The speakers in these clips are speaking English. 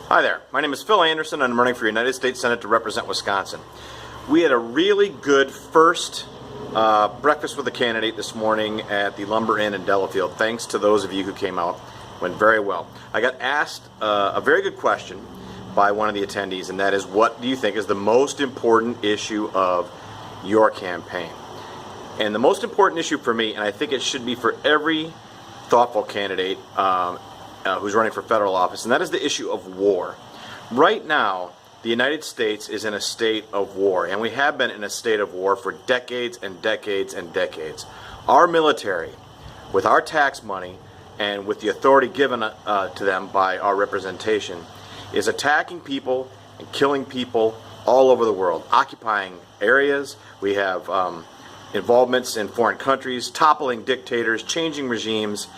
Hi there, my name is Phil Anderson and I'm running for United States Senate to represent Wisconsin. We had a really good first breakfast with the candidate this morning at the Lumber Inn in Delafield. Thanks to those of you who came out. Went very well. I got asked a very good question by one of the attendees, and that is, what do you think is the most important issue of your campaign? And the most important issue for me, and I think it should be for every thoughtful candidate who's running for federal office, and that is the issue of war. Right now, the United States is in a state of war, and we have been in a state of war for decades and decades and decades. Our military, with our tax money and with the authority given to them by our representation, is attacking people and killing people all over the world, occupying areas. We have involvements in foreign countries, toppling dictators, changing regimes,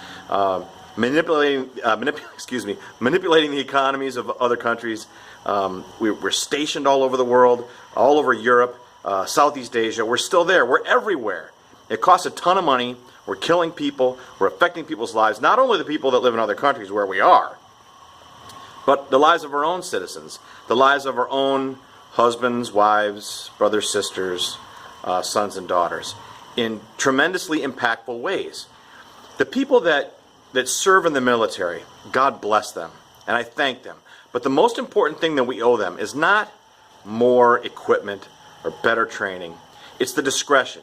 manipulating the economies of other countries. We're stationed all over the world, all over Europe, Southeast Asia. We're still there. We're everywhere. It costs a ton of money. We're killing people. We're affecting people's lives, not only the people that live in other countries where we are, but the lives of our own citizens, the lives of our own husbands, wives, brothers, sisters, sons and daughters, in tremendously impactful ways. The people that serve in the military, God bless them, and I thank them. But the most important thing that we owe them is not more equipment or better training. It's the discretion.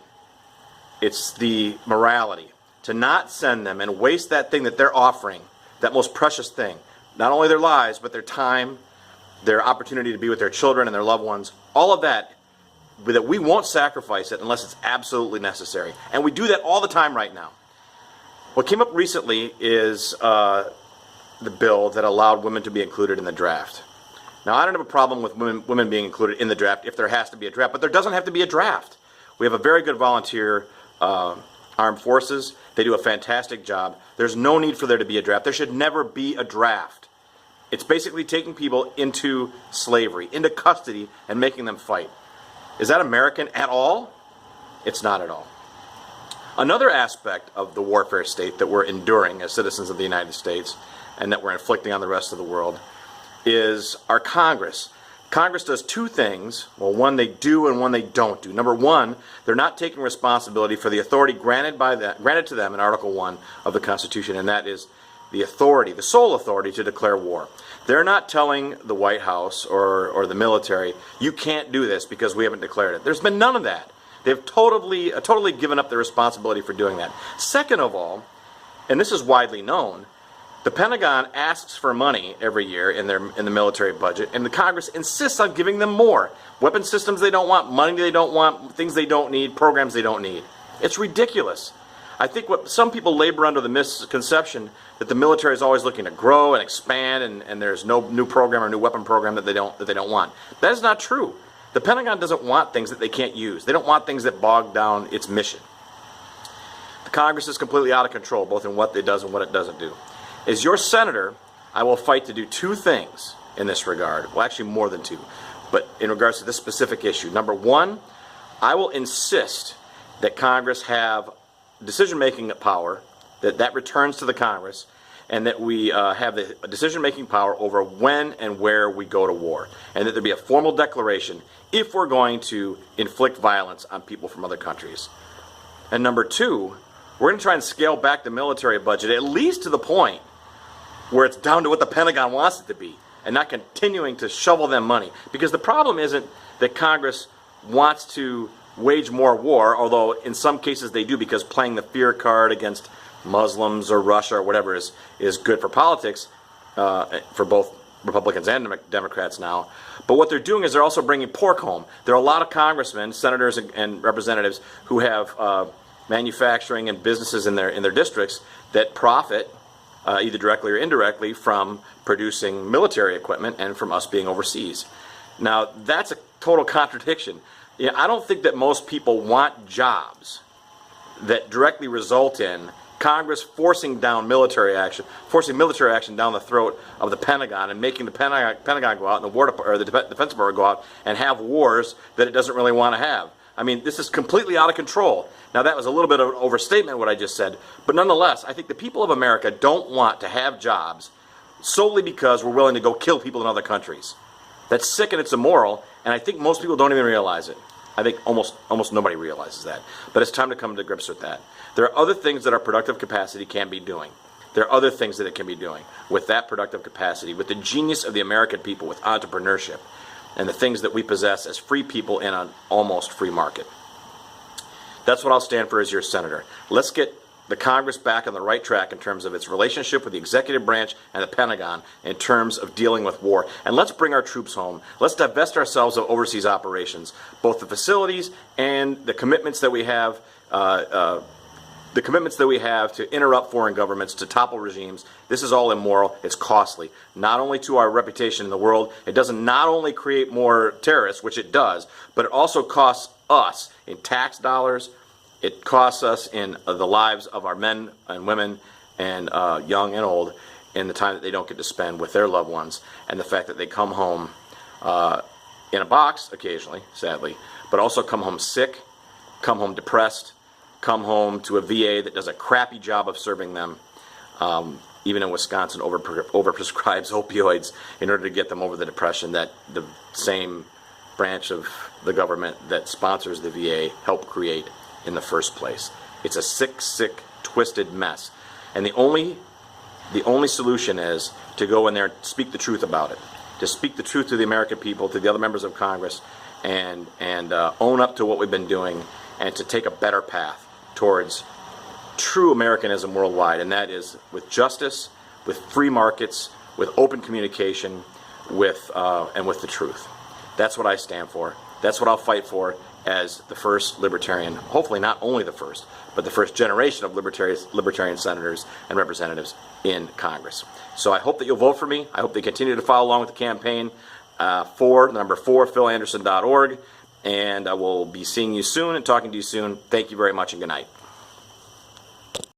It's the morality to not send them and waste that thing that they're offering, that most precious thing. Not only their lives, but their time, their opportunity to be with their children and their loved ones. All of that we won't sacrifice it unless it's absolutely necessary. And we do that all the time right now. What came up recently is the bill that allowed women to be included in the draft. Now, I don't have a problem with women being included in the draft if there has to be a draft, but there doesn't have to be a draft. We have a very good volunteer armed forces. They do a fantastic job. There's no need for there to be a draft. There should never be a draft. It's basically taking people into slavery, into custody, and making them fight. Is that American at all? It's not at all. Another aspect of the warfare state that we're enduring as citizens of the United States and that we're inflicting on the rest of the world is our Congress. Congress does two things. Well, one they do and one they don't do. Number one, they're not taking responsibility for the authority granted to them in Article 1 of the Constitution, and that is the authority, the sole authority to declare war. They're not telling the White House or the military, you can't do this because we haven't declared it. There's been none of that. They've totally given up their responsibility for doing that. Second of all, and this is widely known, the Pentagon asks for money every year in the military budget, and the Congress insists on giving them more. Weapon systems they don't want, money they don't want, things they don't need, programs they don't need. It's ridiculous. I think what some people labor under the misconception that the military is always looking to grow and expand, and there's no new program or new weapon program that they don't want. That is not true. The Pentagon doesn't want things that they can't use. They don't want things that bog down its mission. The Congress is completely out of control, both in what it does and what it doesn't do. As your senator, I will fight to do two things in this regard. Well, actually more than two, but in regards to this specific issue. Number one, I will insist that Congress have decision-making power, that returns to the Congress, and that we have the decision-making power over when and where we go to war, and that there be a formal declaration if we're going to inflict violence on people from other countries. And number two, we're going to try and scale back the military budget at least to the point where it's down to what the Pentagon wants it to be, and not continuing to shovel them money. Because the problem isn't that Congress wants to wage more war, although in some cases they do, because playing the fear card against Muslims or Russia or whatever is good for politics for both Republicans and Democrats now. But what they're doing is they're also bringing pork home. There are a lot of congressmen, senators, and representatives who have manufacturing and businesses in their districts that profit either directly or indirectly from producing military equipment and from us being overseas. Now, that's a total contradiction. I don't think that most people want jobs that directly result in Congress forcing military action down the throat of the Pentagon and making the Pentagon go out and the Defense Department go out and have wars that it doesn't really want to have. I mean, this is completely out of control. Now, that was a little bit of an overstatement, what I just said, but nonetheless, I think the people of America don't want to have jobs solely because we're willing to go kill people in other countries. That's sick and it's immoral, and I think most people don't even realize it. I think almost nobody realizes that. But it's time to come to grips with that. There are other things that our productive capacity can be doing. There are other things that it can be doing with that productive capacity, with the genius of the American people, with entrepreneurship, and the things that we possess as free people in an almost free market. That's what I'll stand for as your senator. Let's get the Congress back on the right track in terms of its relationship with the executive branch and the Pentagon in terms of dealing with war. And let's bring our troops home. Let's divest ourselves of overseas operations, both the facilities and the commitments that we have to interrupt foreign governments, to topple regimes. This is all immoral. It's costly, not only to our reputation in the world. It doesn't not only create more terrorists, which it does, but it also costs us in tax dollars. It costs us in the lives of our men and women, and young and old, in the time that they don't get to spend with their loved ones, and the fact that they come home in a box occasionally, sadly, but also come home sick, come home depressed, come home to a VA that does a crappy job of serving them. Even in Wisconsin, overprescribes opioids in order to get them over the depression that the same branch of the government that sponsors the VA helped create in the first place. It's a sick, twisted mess. And the only solution is to go in there and speak the truth about it. To speak the truth to the American people, to the other members of Congress, and own up to what we've been doing, and to take a better path towards true Americanism worldwide. And that is with justice, with free markets, with open communication, and with the truth. That's what I stand for. That's what I'll fight for as the first libertarian, hopefully not only the first, but the first generation of libertarian senators and representatives in Congress. So I hope that you'll vote for me. I hope they continue to follow along with the campaign for number 4, philanderson.org. And I will be seeing you soon and talking to you soon. Thank you very much, and good night.